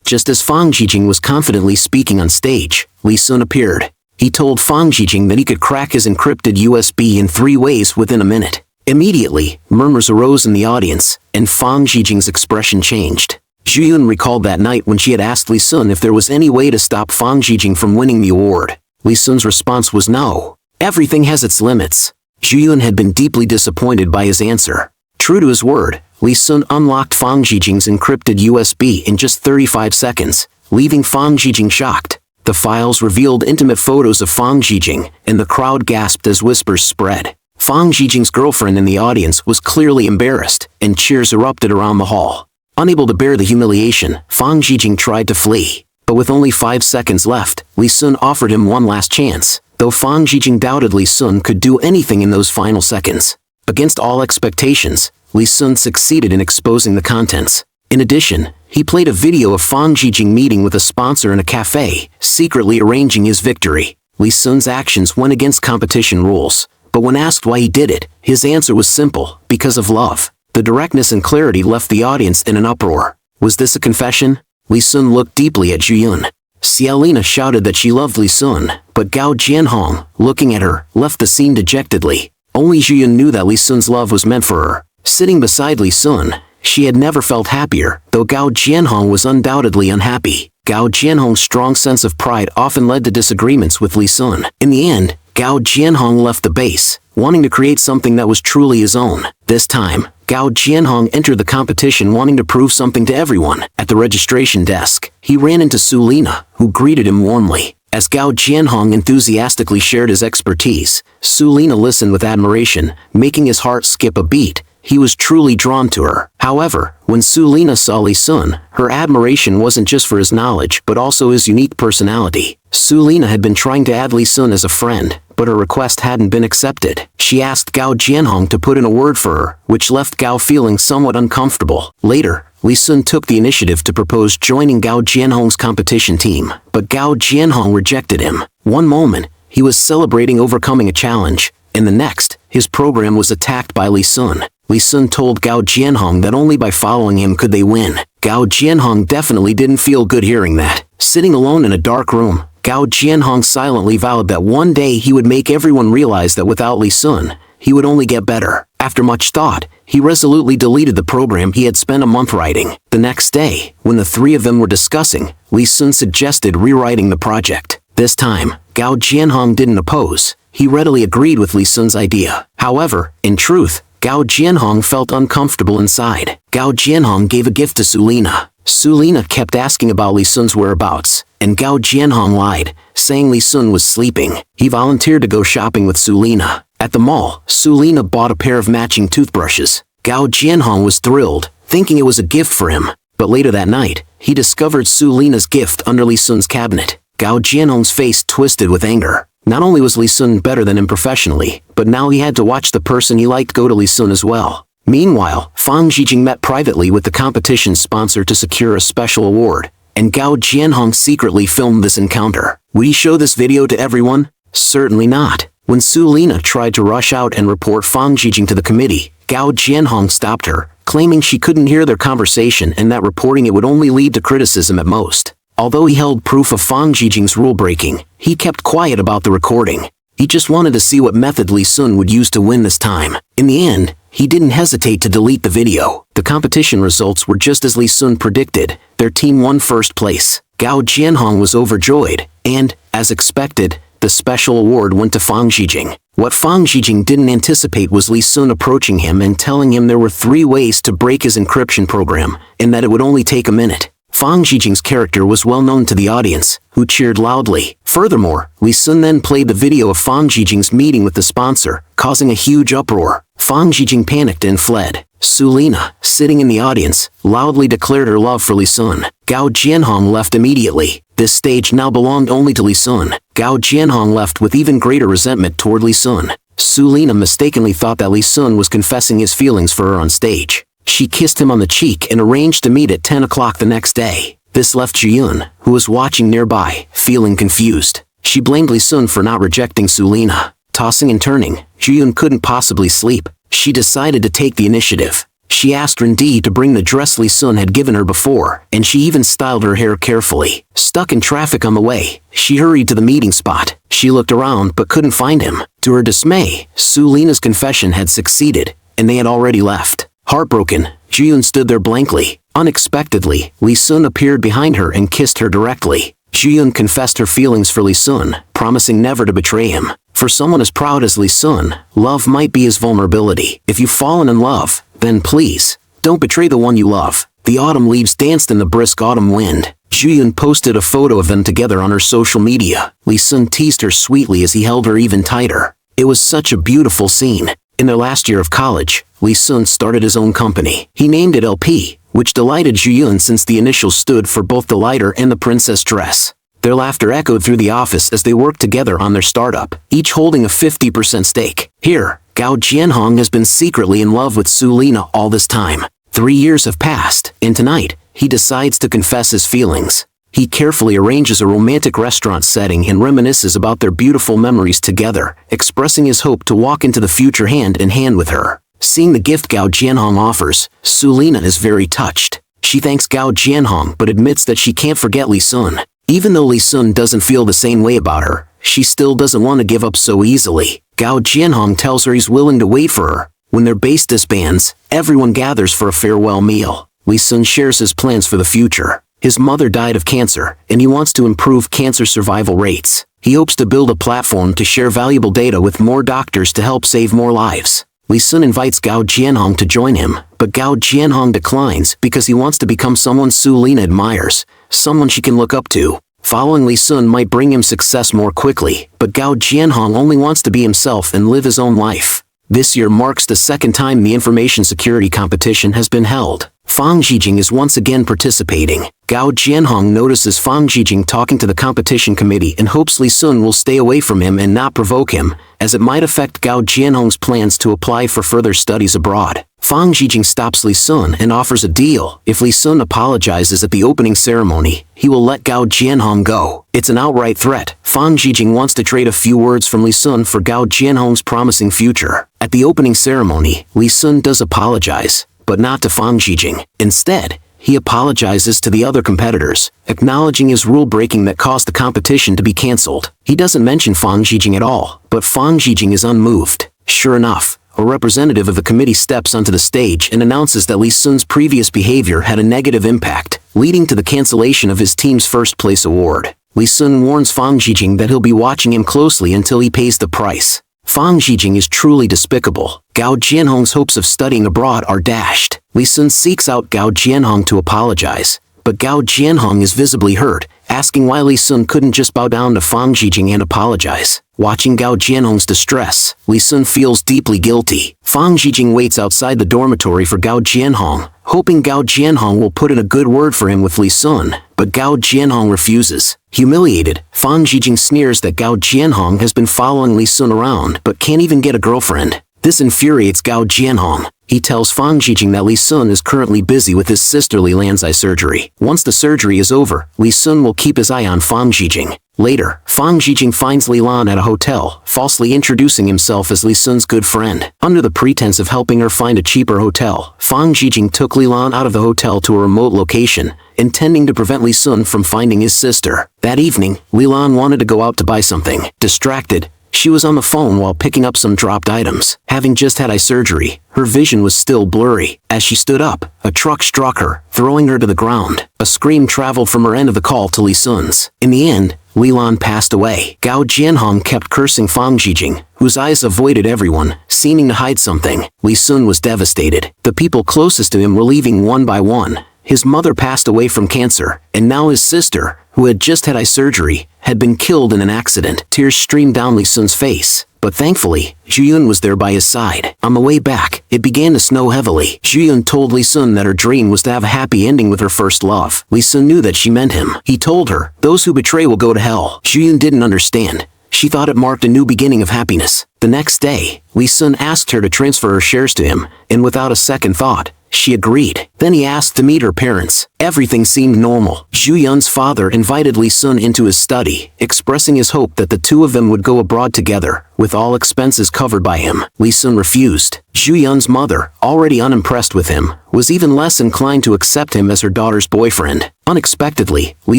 Just as Fang Zhijing was confidently speaking on stage, Li Sun appeared. He told Fang Zhijing that he could crack his encrypted USB in 3 ways within a minute. Immediately, murmurs arose in the audience, and Fang Zhijing's expression changed. Zhiyun recalled that night when she had asked Li Sun if there was any way to stop Fang Zhijing from winning the award. Li Sun's response was no. Everything has its limits. Zhiyun had been deeply disappointed by his answer. True to his word, Li Sun unlocked Fang Zhijing's encrypted USB in just 35 seconds, leaving Fang Zhijing shocked. The files revealed intimate photos of Fang Zhijing, and the crowd gasped as whispers spread. Fang Zhijing's girlfriend in the audience was clearly embarrassed, and cheers erupted around the hall. Unable to bear the humiliation, Fang Zhijing tried to flee. But with only 5 seconds left, Li Sun offered him one last chance, though Fang Zhijing doubted Li Sun could do anything in those final seconds. Against all expectations, Li Sun succeeded in exposing the contents. In addition, he played a video of Fang Zhijing meeting with a sponsor in a cafe, secretly arranging his victory. Li Sun's actions went against competition rules, but when asked why he did it, his answer was simple: because of love. The directness and clarity left the audience in an uproar. Was this a confession? Li Sun looked deeply at Zhiyun. Xiaolina shouted that she loved Li Sun, but Gao Jianhong, looking at her, left the scene dejectedly. Only Zhiyun knew that Li Sun's love was meant for her. Sitting beside Li Sun, she had never felt happier, though Gao Jianhong was undoubtedly unhappy. Gao Jianhong's strong sense of pride often led to disagreements with Li Sun. In the end, Gao Jianhong left the base, wanting to create something that was truly his own. This time, Gao Jianhong entered the competition wanting to prove something to everyone. At the registration desk, he ran into Sulina, who greeted him warmly. As Gao Jianhong enthusiastically shared his expertise, Sulina listened with admiration, making his heart skip a beat. He was truly drawn to her. However, when Sulina saw Li Sun, her admiration wasn't just for his knowledge but also his unique personality. Sulina had been trying to add Li Sun as a friend, but her request hadn't been accepted. She asked Gao Jianhong to put in a word for her, which left Gao feeling somewhat uncomfortable. Later, Li Sun took the initiative to propose joining Gao Jianhong's competition team, but Gao Jianhong rejected him. One moment, he was celebrating overcoming a challenge, and the next, his program was attacked by Li Sun. Li Sun told Gao Jianhong that only by following him could they win. Gao Jianhong definitely didn't feel good hearing that. Sitting alone in a dark room, Gao Jianhong silently vowed that one day he would make everyone realize that without Li Sun, he would only get better. After much thought, he resolutely deleted the program he had spent a month writing. The next day, when the three of them were discussing, Li Sun suggested rewriting the project. This time, Gao Jianhong didn't oppose. He readily agreed with Li Sun's idea. However, in truth, Gao Jianhong felt uncomfortable inside. Gao Jianhong gave a gift to Sulina. Sulina kept asking about Li Sun's whereabouts, and Gao Jianhong lied, saying Li Sun was sleeping. He volunteered to go shopping with Sulina. At the mall, Sulina bought a pair of matching toothbrushes. Gao Jianhong was thrilled, thinking it was a gift for him. But later that night, he discovered Sulina's gift under Li Sun's cabinet. Gao Jianhong's face twisted with anger. Not only was Li Sun better than him professionally, but now he had to watch the person he liked go to Li Sun as well. Meanwhile, Fang Zhijing met privately with the competition's sponsor to secure a special award, and Gao Jianhong secretly filmed this encounter. Would he show this video to everyone? Certainly not. When Sulina tried to rush out and report Fang Zhijing to the committee, Gao Jianhong stopped her, claiming she couldn't hear their conversation and that reporting it would only lead to criticism at most. Although he held proof of Fang Zhijing's rule-breaking, he kept quiet about the recording. He just wanted to see what method Li Sun would use to win this time. In the end, he didn't hesitate to delete the video. The competition results were just as Li Sun predicted. Their team won first place. Gao Jianhong was overjoyed, and, as expected, the special award went to Fang Zhijing. What Fang Zhijing didn't anticipate was Li Sun approaching him and telling him there were 3 ways to break his encryption program, and that it would only take a minute. Fang Zhijing's character was well known to the audience, who cheered loudly. Furthermore, Li Sun then played the video of Fang Zhijing's meeting with the sponsor, causing a huge uproar. Fang Zhijing panicked and fled. Sulina, sitting in the audience, loudly declared her love for Li Sun. Gao Jianhong left immediately. This stage now belonged only to Li Sun. Gao Jianhong left with even greater resentment toward Li Sun. Sulina mistakenly thought that Li Sun was confessing his feelings for her on stage. She kissed him on the cheek and arranged to meet at 10 o'clock the next day. This left Zhiyun, who was watching nearby, feeling confused. She blamed Li Sun for not rejecting Sulina. Tossing and turning, Zhiyun couldn't possibly sleep. She decided to take the initiative. She asked Rendi to bring the dress Li Sun had given her before, and she even styled her hair carefully. Stuck in traffic on the way, she hurried to the meeting spot. She looked around but couldn't find him. To her dismay, Sulina's confession had succeeded, and they had already left. Heartbroken, Jiyun stood there blankly. Unexpectedly, Li Sun appeared behind her and kissed her directly. Jiyun confessed her feelings for Li Sun, promising never to betray him. For someone as proud as Li Sun, love might be his vulnerability. If you've fallen in love, then please, don't betray the one you love. The autumn leaves danced in the brisk autumn wind. Jiyun posted a photo of them together on her social media. Li Sun teased her sweetly as he held her even tighter. It was such a beautiful scene. In their last year of college, Li Sun started his own company. He named it LP, which delighted Jiyun since the initials stood for both the lighter and the princess dress. Their laughter echoed through the office as they worked together on their startup, each holding a 50% stake. Here, Gao Jianhong has been secretly in love with Sulina all this time. 3 years have passed, and tonight, he decides to confess his feelings. He carefully arranges a romantic restaurant setting and reminisces about their beautiful memories together, expressing his hope to walk into the future hand in hand with her. Seeing the gift Gao Jianhong offers, Sulina is very touched. She thanks Gao Jianhong but admits that she can't forget Li Sun. Even though Li Sun doesn't feel the same way about her, she still doesn't want to give up so easily. Gao Jianhong tells her he's willing to wait for her. When their base disbands, everyone gathers for a farewell meal. Li Sun shares his plans for the future. His mother died of cancer, and he wants to improve cancer survival rates. He hopes to build a platform to share valuable data with more doctors to help save more lives. Li Sun invites Gao Jianhong to join him, but Gao Jianhong declines because he wants to become someone Sulina admires, someone she can look up to. Following Li Sun might bring him success more quickly, but Gao Jianhong only wants to be himself and live his own life. This year marks the second time the information security competition has been held. Fang Zhijing is once again participating. Gao Jianhong notices Fang Zhijing talking to the competition committee and hopes Li Sun will stay away from him and not provoke him, as it might affect Gao Jianhong's plans to apply for further studies abroad. Fang Zhijing stops Li Sun and offers a deal. If Li Sun apologizes at the opening ceremony, he will let Gao Jianhong go. It's an outright threat. Fang Zhijing wants to trade a few words from Li Sun for Gao Jianhong's promising future. At the opening ceremony, Li Sun does apologize, but not to Fang Zhijing. Instead, he apologizes to the other competitors, acknowledging his rule-breaking that caused the competition to be cancelled. He doesn't mention Fang Zhijing at all, but Fang Zhijing is unmoved. Sure enough, a representative of the committee steps onto the stage and announces that Li Sun's previous behavior had a negative impact, leading to the cancellation of his team's first-place award. Li Sun warns Fang Zhijing that he'll be watching him closely until he pays the price. Fang Zhijing is truly despicable. Gao Jianhong's hopes of studying abroad are dashed. Li Sun seeks out Gao Jianhong to apologize, but Gao Jianhong is visibly hurt, asking why Li Sun couldn't just bow down to Fang Zhijing and apologize. Watching Gao Jianhong's distress, Li Sun feels deeply guilty. Fang Zhijing waits outside the dormitory for Gao Jianhong, hoping Gao Jianhong will put in a good word for him with Li Sun, but Gao Jianhong refuses. Humiliated, Fang Zhijing sneers that Gao Jianhong has been following Li Sun around but can't even get a girlfriend. This infuriates Gao Jianhong. He tells Fang Zhijing that Li Sun is currently busy with his sister Li Lan's eye surgery. Once the surgery is over, Li Sun will keep his eye on Fang Zhijing. Later, Fang Zhijing finds Li Lan at a hotel, falsely introducing himself as Li Sun's good friend. Under the pretense of helping her find a cheaper hotel, Fang Zhijing took Li Lan out of the hotel to a remote location, intending to prevent Li Sun from finding his sister. That evening, Li Lan wanted to go out to buy something. Distracted, she was on the phone while picking up some dropped items. Having just had eye surgery, her vision was still blurry. As she stood up, a truck struck her, throwing her to the ground. A scream traveled from her end of the call to Li Sun's. In the end, Li Lan passed away. Gao Jianhong kept cursing Fang Zhijing, whose eyes avoided everyone, seeming to hide something. Li Sun was devastated. The people closest to him were leaving one by one. His mother passed away from cancer, and now his sister, who had just had eye surgery, had been killed in an accident. Tears streamed down Li Sun's face, but thankfully, Zhiyun was there by his side. On the way back, it began to snow heavily. Zhiyun told Li Sun that her dream was to have a happy ending with her first love. Li Sun knew that she meant him. He told her, "Those who betray will go to hell." Zhiyun didn't understand. She thought it marked a new beginning of happiness. The next day, Li Sun asked her to transfer her shares to him, and without a second thought, she agreed. Then he asked to meet her parents. Everything seemed normal. Zhu Yun's father invited Li Sun into his study, expressing his hope that the two of them would go abroad together, with all expenses covered by him. Li Sun refused. Zhu Yun's mother, already unimpressed with him, was even less inclined to accept him as her daughter's boyfriend. Unexpectedly, Li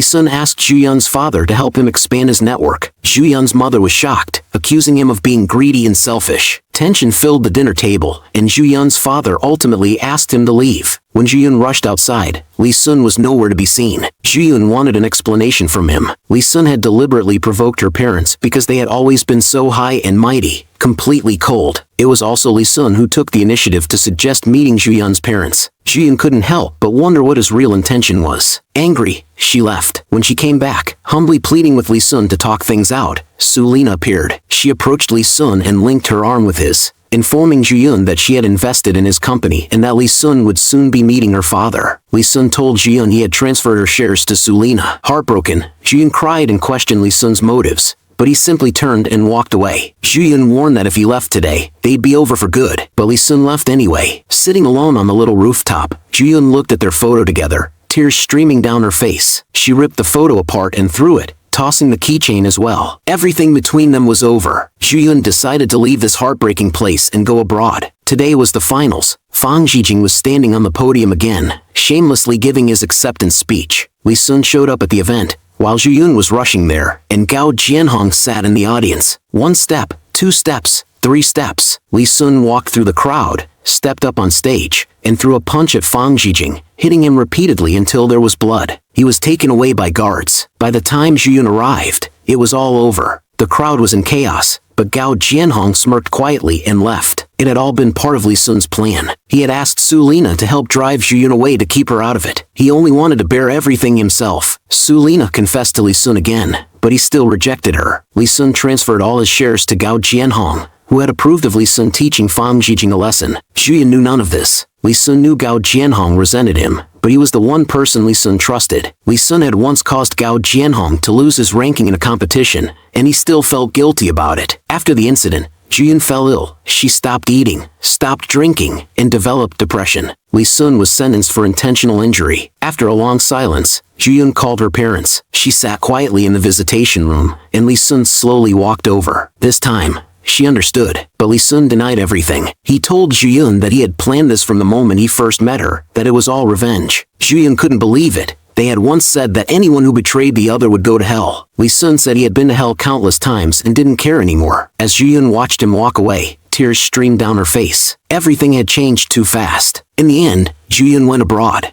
Sun asked Zhu Yun's father to help him expand his network. Zhu Yun's mother was shocked, accusing him of being greedy and selfish. Tension filled the dinner table, and Zhu Yun's father ultimately asked him to leave. When Zhu Yun rushed outside, Li Sun was nowhere to be seen. Zhu Yun wanted an explanation from him. Li Sun had deliberately provoked her parents because they had always been so high and mighty, completely cold. It was also Li Sun who took the initiative to suggest meeting Zhu Yun's parents. Zhu Yun couldn't help but wonder what his real intention was. Angry, she left. When she came back, humbly pleading with Li Sun to talk things out, Sulina appeared. She approached Li Sun and linked her arm with his, informing Zhu Yun that she had invested in his company and that Li Sun would soon be meeting her father. Li Sun told Zhu Yun he had transferred her shares to Sulina. Heartbroken, Zhu Yun cried and questioned Li Sun's motives, but he simply turned and walked away. Zhu Yun warned that if he left today, they'd be over for good, but Li Sun left anyway. Sitting alone on the little rooftop, Zhu Yun looked at their photo together, tears streaming down her face. She ripped the photo apart and threw it, tossing the keychain as well. Everything between them was over. Zhu Yun decided to leave this heartbreaking place and go abroad. Today was the finals. Fang Zhijing was standing on the podium again, shamelessly giving his acceptance speech. Li Sun showed up at the event, while Zhu Yun was rushing there, and Gao Jianhong sat in the audience. 1 step, 2 steps, 3 steps. Li Sun walked through the crowd, stepped up on stage, and threw a punch at Fang Zhijing, hitting him repeatedly until there was blood. He was taken away by guards. By the time Zhu Yun arrived, it was all over. The crowd was in chaos, but Gao Jianhong smirked quietly and left. It had all been part of Li Sun's plan. He had asked Sulina to help drive Zhu Yun away to keep her out of it. He only wanted to bear everything himself. Sulina confessed to Li Sun again, but he still rejected her. Li Sun transferred all his shares to Gao Jianhong, who had approved of Li Sun teaching Fang Zhijing a lesson. Zhu Yun knew none of this. Li Sun knew Gao Jianhong resented him, but he was the one person Li Sun trusted. Li Sun had once caused Gao Jianhong to lose his ranking in a competition, and he still felt guilty about it. After the incident, Zhu Yun fell ill. She stopped eating, stopped drinking, and developed depression. Li Sun was sentenced for intentional injury. After a long silence, Zhu Yun called her parents. She sat quietly in the visitation room, and Li Sun slowly walked over. This time, she understood, but Li Sun denied everything. He told Zhu Yun that he had planned this from the moment he first met her, that it was all revenge. Zhu Yun couldn't believe it. They had once said that anyone who betrayed the other would go to hell. Li Sun said he had been to hell countless times and didn't care anymore. As Zhu Yun watched him walk away, tears streamed down her face. Everything had changed too fast. In the end, Zhu Yun went abroad.